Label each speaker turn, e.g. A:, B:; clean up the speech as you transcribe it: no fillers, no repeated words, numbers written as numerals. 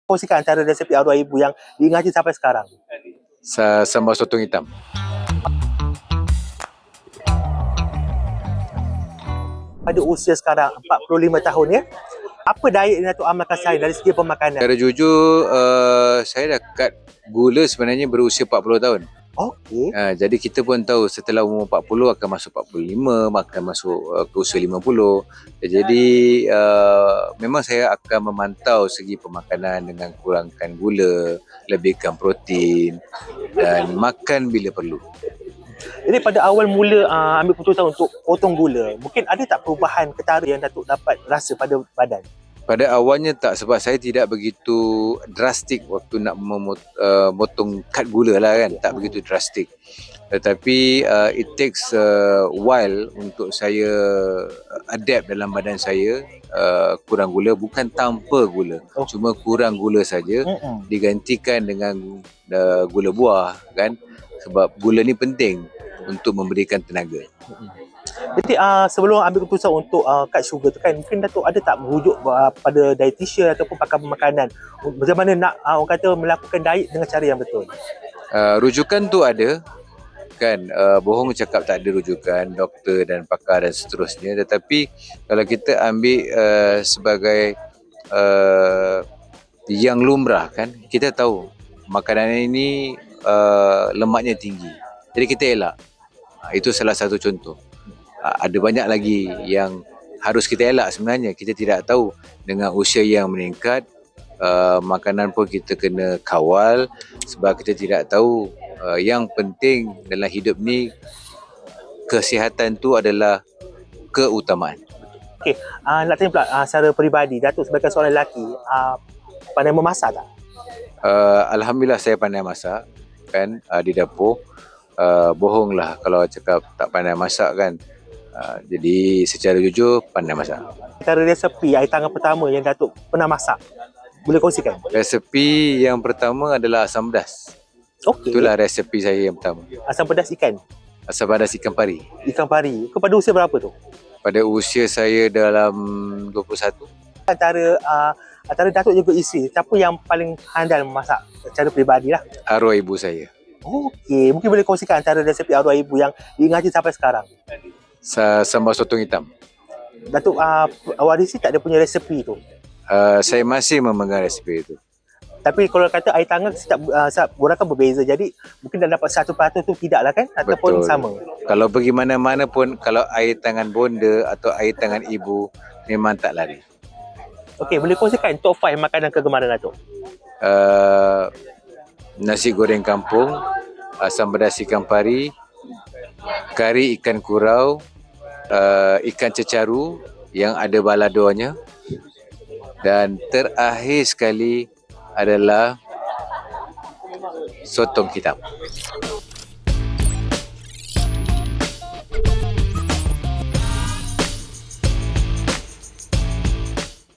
A: Kongsikan antara resepi arwah ibu yang diingati sampai sekarang.
B: Sambal sotong hitam.
A: Pada usia sekarang 45 tahun ya. Apa diet yang Datuk amalkan sehari dari segi pemakanan?
B: Secara jujur, saya dah cut gula sebenarnya berusia 40 tahun.
A: Okey.
B: Jadi kita pun tahu setelah umur 40 akan masuk 45, akan masuk ke usia 50. Jadi memang saya akan memantau segi pemakanan dengan kurangkan gula, lebihkan protein dan makan bila perlu.
A: Jadi pada awal mula ambil keputusan untuk potong gula, mungkin ada tak perubahan ketara yang Datuk dapat rasa pada badan?
B: Pada awalnya tak, sebab saya tidak begitu drastik waktu nak memotong cut gula lah kan, tak begitu drastik. Tetapi it takes a while untuk saya adapt dalam badan saya, kurang gula, bukan tanpa gula, cuma kurang gula saja, digantikan dengan gula buah kan, sebab gula ni penting untuk memberikan tenaga.
A: Jadi sebelum ambil keputusan untuk cut sugar tu kan, mungkin Datuk ada tak merujuk pada dietitian ataupun pakar pemakanan bagaimana nak orang kata melakukan diet dengan cara yang betul?
B: Rujukan tu ada kan, bohong cakap tak ada rujukan doktor dan pakar dan seterusnya, tetapi kalau kita ambil sebagai yang lumrah kan, kita tahu makanan ini lemaknya tinggi, jadi kita elak. Itu salah satu contoh. Ada banyak lagi yang harus kita elak sebenarnya. Kita tidak tahu dengan usia yang meningkat, makanan pun kita kena kawal sebab kita tidak tahu. Yang penting dalam hidup ni, kesihatan tu adalah keutamaan.
A: Okey, nak tanya pula secara peribadi, Datuk sebagai seorang lelaki, pandai memasak tak?
B: Alhamdulillah saya pandai masak kan, di dapur. Bohonglah kalau cakap tak pandai masak kan. Jadi secara jujur pandai masak.
A: Antara resepi air tangan pertama yang Datuk pernah masak, boleh kongsikan?
B: Resepi yang pertama adalah asam pedas.
A: Okey.
B: Itulah resepi saya yang pertama.
A: Asam pedas ikan?
B: Asam pedas ikan pari.
A: Ikan pari. Kepada usia berapa tu?
B: Pada usia saya dalam 21.
A: Antara Datuk juga isteri, siapa yang paling handal memasak secara peribadi lah?
B: Arwah ibu saya.
A: Okey, mungkin boleh kongsikan antara resepi arwah ibu yang diingati sampai sekarang.
B: Sambal sotong hitam.
A: Datuk warisi tak ada punya resepi tu.
B: Saya masih memegang resepi itu.
A: Tapi kalau kata air tangan setiap orang kan berbeza. Jadi mungkin dah dapat 100% tu tidaklah kan? Ataupun
B: Betul.
A: sama.
B: Kalau pergi mana-mana pun, kalau air tangan bonda atau air tangan ibu, memang tak lari.
A: Okey, boleh kongsikan top 5 makanan kegemaran Datuk?
B: Nasi goreng kampung, asam pedas ikan pari, kari ikan kurau, ikan cecaru yang ada baladornya, dan terakhir sekali adalah sotong hitam.